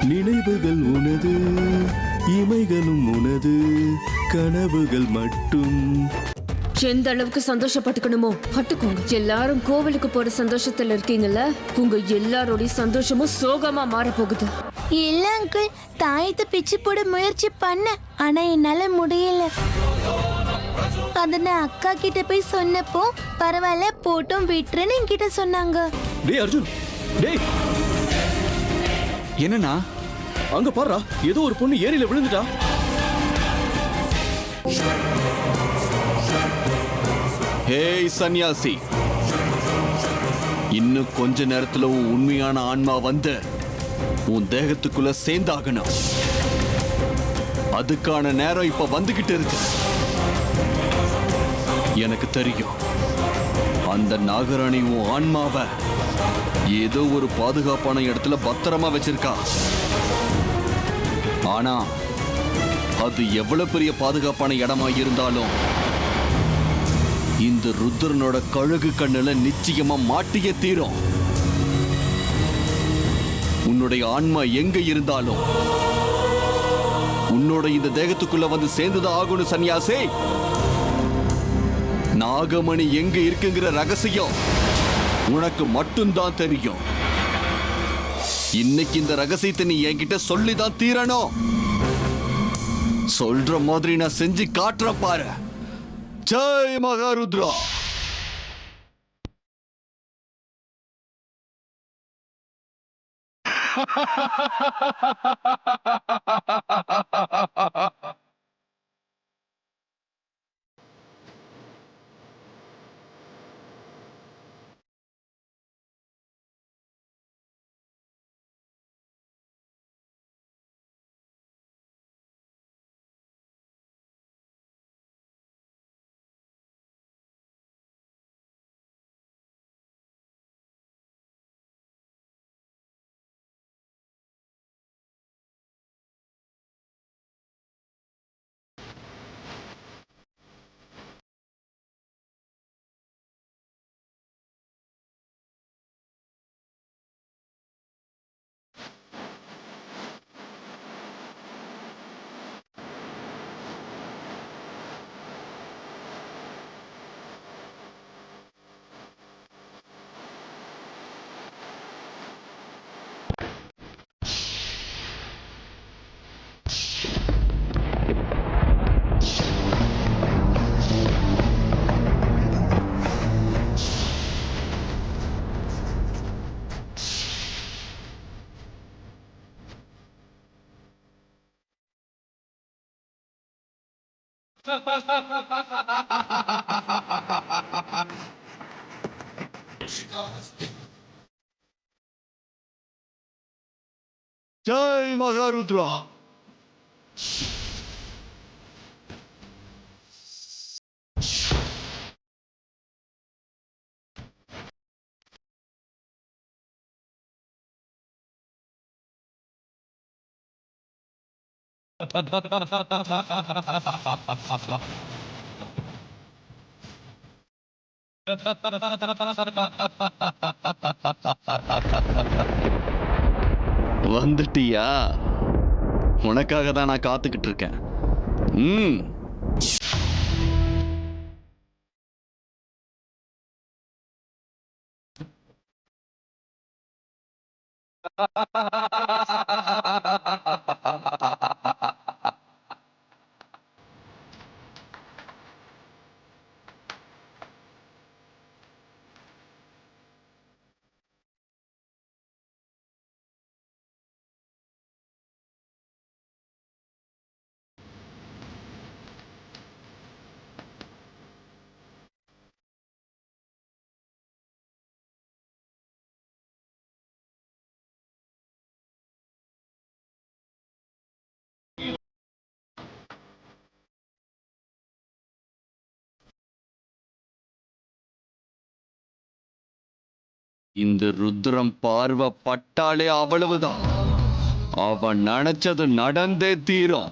நினைவுகள் உனது, இமைகளும் உனது, கனவுகள் மட்டும். எந்த அளவுக்கு சந்தோஷப்பட்டுக்கணுமோ பட்டுக்கோங்க. எல்லாரும் கோவிலுக்கு போற சந்தோஷத்துல இருக்கீங்கல்ல, உங்க எல்லாரோடைய சந்தோஷமும் சோகமா மாற போகுது. இல்ல அங்கிள், தாயத்தை பிச்சு போட முயற்சி பண்ண, ஆனா என்னால முடியல. அத நான் அக்கா கிட்ட போய் சொன்னப்போ பரவாயில்ல போட்டும் விட்டுருன்னு என்கிட்ட சொன்னாங்க. டேய் அர்ஜுன், டேய் என்னண்ணா? அங்க பாருடா, ஏதோ ஒரு பொண்ணு ஏரியில விழுந்துட்டா. ஹேய் சன்னியாசி, இன்னும் கொஞ்ச நேரத்துல உன் உண்மையான ஆன்மா வந்து உன் தேகத்துக்குள்ள சேர்ந்தாகணும். அதுக்கான நேரம் இப்ப வந்துகிட்டு இருக்கு. எனக்கு தெரியும், அந்த நாகராணி உன் ஆன்மாவை ஏதோ ஒரு பாதுகாப்பான இடத்துல பத்திரமா வச்சிருக்கா. ஆனா அது எவ்வளவு பெரிய பாதுகாப்பான இடமா இருந்தாலும் இந்த ருத்ரனோட கழுகு கண்ணுல நிச்சயமா மாட்டியே தீரும். உன்னுடைய ஆன்மா எங்க இருந்தாலும் உன்னோட இந்த தேகத்துக்குள்ள வந்து சேர்ந்துதான் ஆகணும் சன்னியாசே. நாகமணி எங்க இருக்குங்கிற ரகசியம் உனக்கு மட்டும்தான் தெரியும். இன்னைக்கு இந்த ரகசியத்தை நீ என்கிட்ட சொல்லிதான் தீரணும். சொல்ற மாதிரி நான் செஞ்சு காட்டுற பாரு. ஜெய் மகாருத்ரா. ஜெய் மகாருத்ரா. வந்துட்டியா? உனக்காக தான் நான் காத்துக்கிட்டு இருக்கேன். இந்த ருத்ரம் பார்வை பட்டாலே அவ்வளவுதான். அவன் நினைச்சது நடந்தே தீரும்.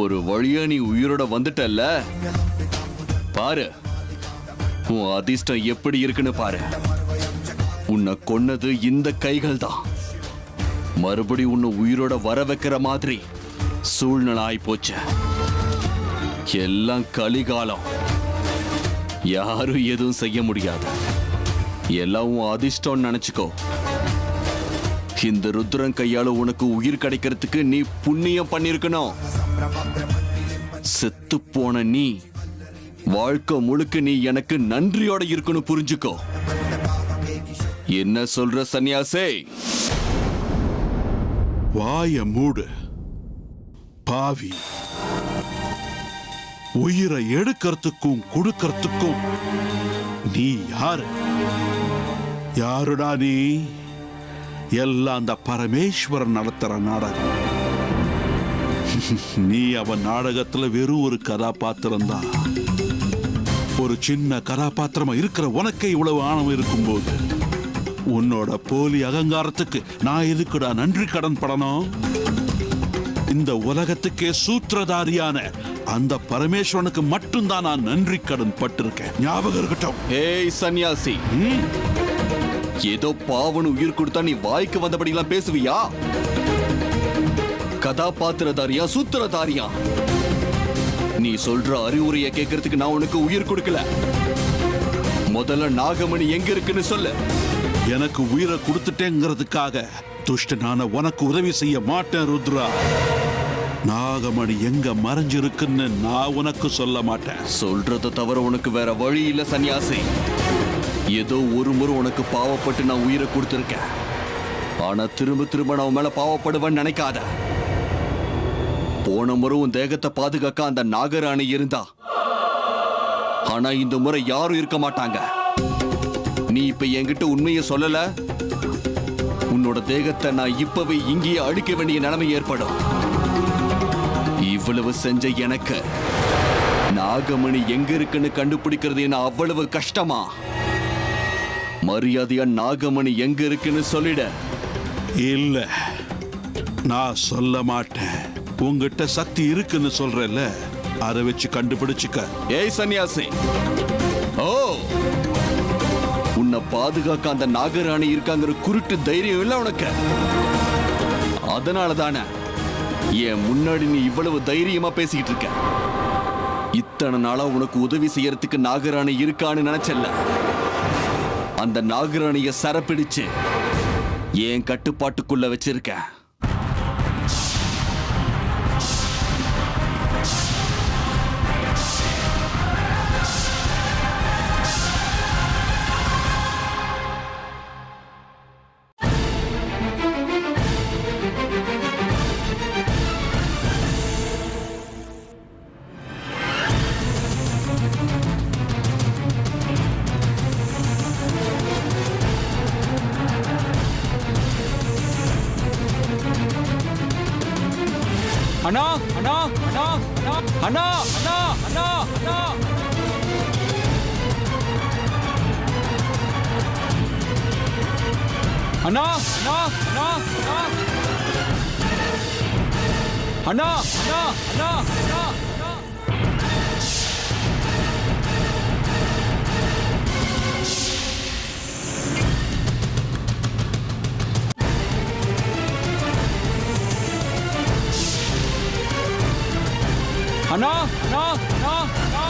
ஒரு வழியா நீ உயிரோட வந்துட்டல்ல, பாரு உன் அதிர்ஷ்டம் எப்படி இருக்குன்னு பாரு. உன்னை கொன்னது இந்த கைகள் தான். மறுபடி உன்னை உயிரோட வர வைக்கிற மாதிரி சூழ்நிலை ஆயிப்போச்சு. எல்லாம் கலிகாலம். யாரும் எதுவும் செய்ய முடியாது. எல்லாம் உன் அதிர்ஷ்டம் நினைச்சுக்கோ. இந்த ருத்ரன் கையால உனக்கு உயிர் கிடைக்கிறதுக்கு நீ புண்ணியம் பண்ணிருக்கணும். செத்து போன நீ வாழ்க்கை முழுக்க நீ எனக்கு நன்றியோட இருக்கணும், புரிஞ்சுக்கோ. என்ன சொல்ற சன்னியாசே? வாய மூடு பாவி. உயிரை எடுக்கிறதுக்கும் கொடுக்கறதுக்கும் நீ யாரு? யாருடா நீ? எல்லாம் அந்த பரமேஸ்வரன் நடத்துற நாடகம். நீ அவன் நாடகத்துல வெறும் ஒரு கதாபாத்திரம் தான். ஒரு சின்ன கதாபாத்திரமா இருக்கிற உனக்கே இவ்வளவு ஆணவம் இருக்கும்போது உன்னோட போலி அகங்காரத்துக்கு நான் எதுக்குடா நன்றி கடன் படணும்? இந்த உலகத்துக்கே சூத்திரதாரியான அந்த பரமேஸ்வரனுக்கு மட்டும்தான் நான் நன்றி கடன் பட்டிருக்கேன். ஞாபகம் இருக்கட்டும். ஏய் சன்னியாசி, ஏதோ பாவனு உயிர் கொடுத்தா நீ வாய்க்கு வந்தபடிலாம் பேசுவியா? கதாபாத்திரதாரியா சூத்திரதாரியா? நீ சொல்ற அறிவுரையை கேட்கறதுக்கு நான் உனக்கு உயிர் கொடுக்கல. முதல்ல நாகமணி எங்க இருக்குன்னு சொல்லு. எனக்கு உயிரை கொடுத்துட்டேங்கிறதுக்காக துஷ்டனான உனக்கு உதவி செய்ய மாட்டேன் ருத்ரா. நாகமணி எங்க மறைஞ்சிருக்குன்னு நான் உனக்கு சொல்ல மாட்டேன். சொல்றத தவிர உனக்கு வேற வழி இல்ல சன்னியாசி. ஏதோ ஒரு முறை உனக்கு பாவப்பட்டு நான் உயிரை கொடுத்திருக்கேன். ஆனா திரும்ப திரும்ப நான் மேல பாவப்படுவேன்னு நினைக்காத. போன முறை உன் தேகத்தை பாதுகாக்க அந்த நாகராணி இருந்தா, ஆனா இந்த முறை யாரும் இருக்க மாட்டாங்க. நீ இப்ப என்கிட்ட உண்மையை சொல்லல, உன்னோட தேகத்தை நான் இப்பவே இங்கேயே அழிக்க வேண்டிய நிலைமை ஏற்படும். இவ்வளவு செஞ்ச எனக்கு நாகமணி எங்க இருக்குன்னு கண்டுபிடிக்கிறது என்ன அவ்வளவு கஷ்டமா? மரியாதையா நாகமணி எங்க இருக்குன்னு சொல்லிட. இல்ல, நான் சொல்ல மாட்டேன். உங்ககிட்ட சக்தி இருக்குன்னு சொல்றேன்ல, அதை வச்சு கண்டுபிடிச்சுக்க. ஏய் சன்னியாசி, ஓ, உன்னை பாதுகாக்க அந்த நாகராணி இருக்காங்கிற குருட்டு தைரியம் இல்ல உனக்கு. அதனால தானே என் முன்னாடி நீ இவ்வளவு தைரியமா பேசிக்கிட்டு இருக்க. இத்தனை நாளா உனக்கு உதவி செய்யறதுக்கு நாகராணி இருக்கான்னு நினைச்சல. அந்த நாகராணிய சரப்பிடிச்சு என் கட்டுப்பாட்டுக்குள்ள வச்சிருக்க. அண்ணா அண்ணா அண்ணா அண்ணா அண்ணா அண்ணா அண்ணா அண்ணா அண்ணா அண்ணா அண்ணா அண்ணா அண்ணா அண்ணா அண்ணா அண்ணா அண்ணா அண்ணா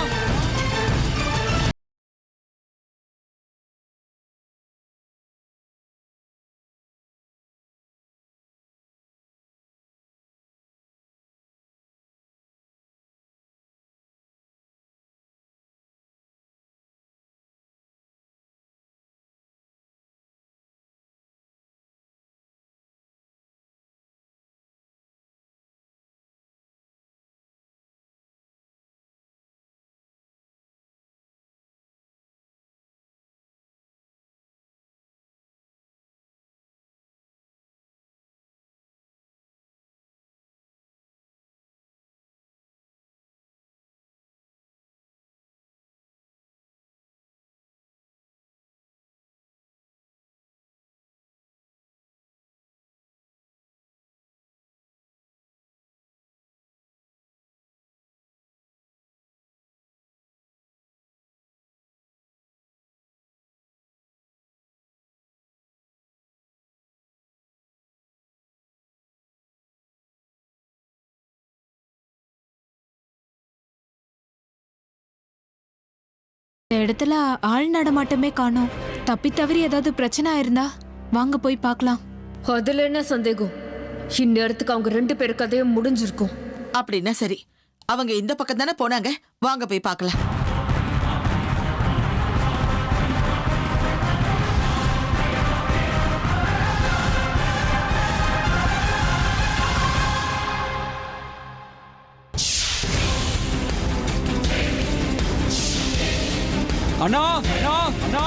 இடத்துல ஆள் நடமாட்டமே காணோம். தப்பி தவறி ஏதாவது பிரச்சனை ஆயிருந்தா வாங்க போய் பார்க்கலாம். அதுல என்ன சந்தேகம்? இந்நேரத்துக்கு அவங்க 2 பேர் கதையும் முடிஞ்சிருக்கும். அப்படின்னா சரி, அவங்க இந்த பக்கம் தானே போனாங்க, வாங்க போய் பார்க்கலாம். அண்ணா அண்ணா அண்ணா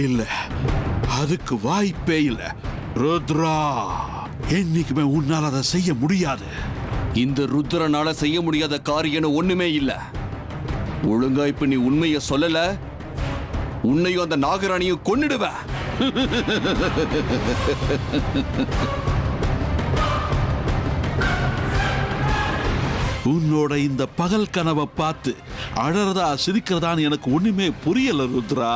இல்ல, அதுக்கு வாய்ப்பே இல்ல. ருத்ரா, என்னைக்குமே உன்னால அதை செய்ய முடியாது. இந்த ருத்ரனால செய்ய முடியாத காரியம் ஒண்ணுமே இல்ல. ஒழுங்கா இப்ப நீ உண்மைய சொல்லல, உன்னையும் அந்த நாகராணியும் கொன்னுடுவ. உன்னோட இந்த பகல் கனவை பார்த்து அழறதா சிரிக்கிறதான்னு எனக்கு ஒண்ணுமே புரியல ருத்ரா.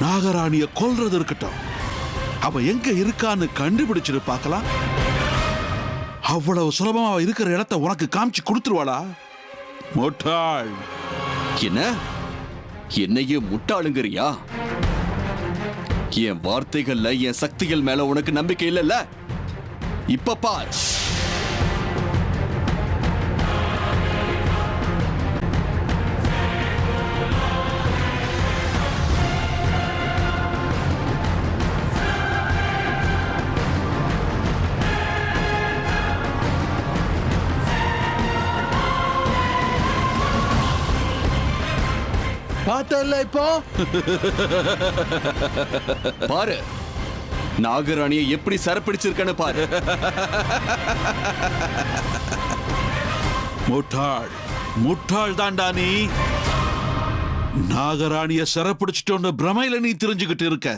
நாகராணிய கொல்றது இருக்கட்டும், அவ எங்க இருக்கான்னு கண்டுபிடிச்சிட்டு பார்க்கலாம். அவ்வளவு சுலபமா அவ இருக்கிற இடத்தை உனக்கு காமிச்சு கொடுத்துருவாளா? முட்டாள். என்ன, என்னையே முட்டாளுங்கறியா? என் வார்த்தைகள்ல என் சக்திகள் மேல உனக்கு நம்பிக்கை இல்லைல்ல? இப்ப பார். பார்த்தல இப்போ பாரு, நாகராணியை எப்படி சரப்பிடிச்சிருக்கன்னு பாரு. முட்டாள், முட்டாள் தாண்டா நீ. நாகராணிய சிறப்பிடிச்சிட்டோன்னு பிரமையில நீ தெரிஞ்சுக்கிட்டு இருக்க.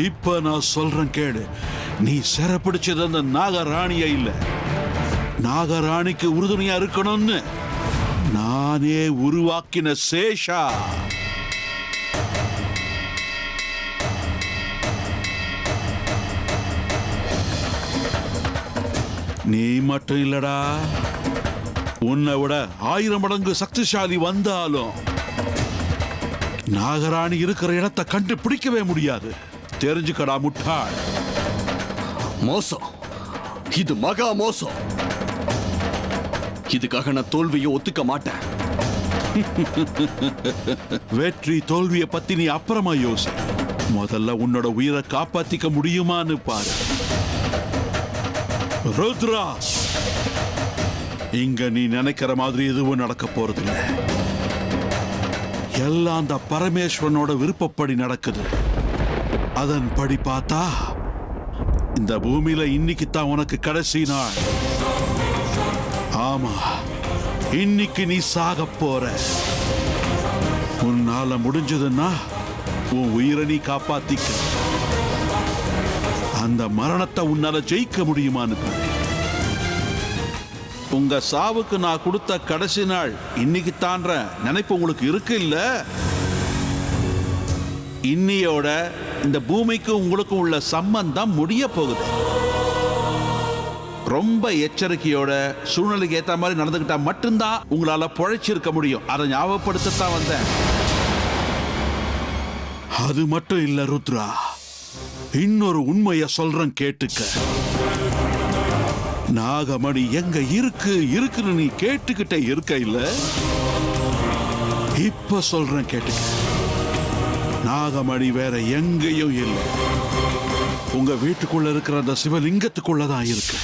இப்ப நான் சொல்றேன் கேளு. நீ சிறப்பிடிச்சது அந்த நாகராணிய இல்ல, நாகராணிக்கு உறுதுணையா இருக்கணும்னு நானே உருவாக்கின சேஷா. நீ மட்டும் இல்லடா, உன்னை விட 1000 மடங்கு சக்திசாலி வந்தாலும் நாகராணி இருக்கிற இடத்தை கண்டுபிடிக்கவே முடியாது. தெரிஞ்சுக்கடா முட்டாள். மோசம், இது மகா மோசம். இதுக்காக நான் தோல்வியை ஒத்துக்க மாட்டேன். வெற்றி தோல்வியை பத்தி நீ அப்புறமா யோசி. முதல்ல உன்னோட உயிரை காப்பாத்திக்க முடியுமான்னு பாரு. ருத்ரா, இங்க நீ நினைக்கிற மாதிரி எதுவும் நடக்க போறதில்லை. எல்லாம் அந்த பரமேஸ்வரனோட விருப்பப்படி நடக்குது. அதன்படி பார்த்தா இந்த பூமியில இன்னைக்கு தான் உனக்கு கடைசி நாள். ஆமா, இன்னைக்கு நீ சாக போற. உன்னால முடிஞ்சதுன்னா உன் உயிரை நீ காப்பாத்திக்க. அந்த மரணத்தை உன்னால ஜெயிக்க முடியுமான்னு பாரு. உங்க சாவுக்கு நான் கொடுத்த கடைசி நாள் இன்னைக்கு தான்ற நினைப்பு உங்களுக்கு இருக்கு இல்ல? இன்னையோட இந்த பூமிக்கும் உங்களுக்கும் உள்ள சம்பந்தம் முடிய போகுது. ரொம்ப எச்சரிக்கையோட சூழ்நிலைக்கு ஏற்ற மாதிரி நடந்துகிட்டா மட்டும்தான் உங்களால பொழைச்சிருக்க முடியும். அதை ஞாபகப்படுத்தத்தான் வந்தேன். அது மட்டும் இல்ல ருத்ரா, இன்னொரு உண்மைய சொல்றேன் கேட்டுக்க. நாகமணி எங்க இருக்குன்னு நீ கேட்டுக்கிட்டே இருக்க இல்ல? இப்ப சொல்றேன் கேட்டுக்க. நாகமணி வேற எங்கேயும் இல்லை, உங்க வீட்டுக்குள்ள இருக்கிற அந்த சிவலிங்கத்துக்குள்ளதான் இருக்கு.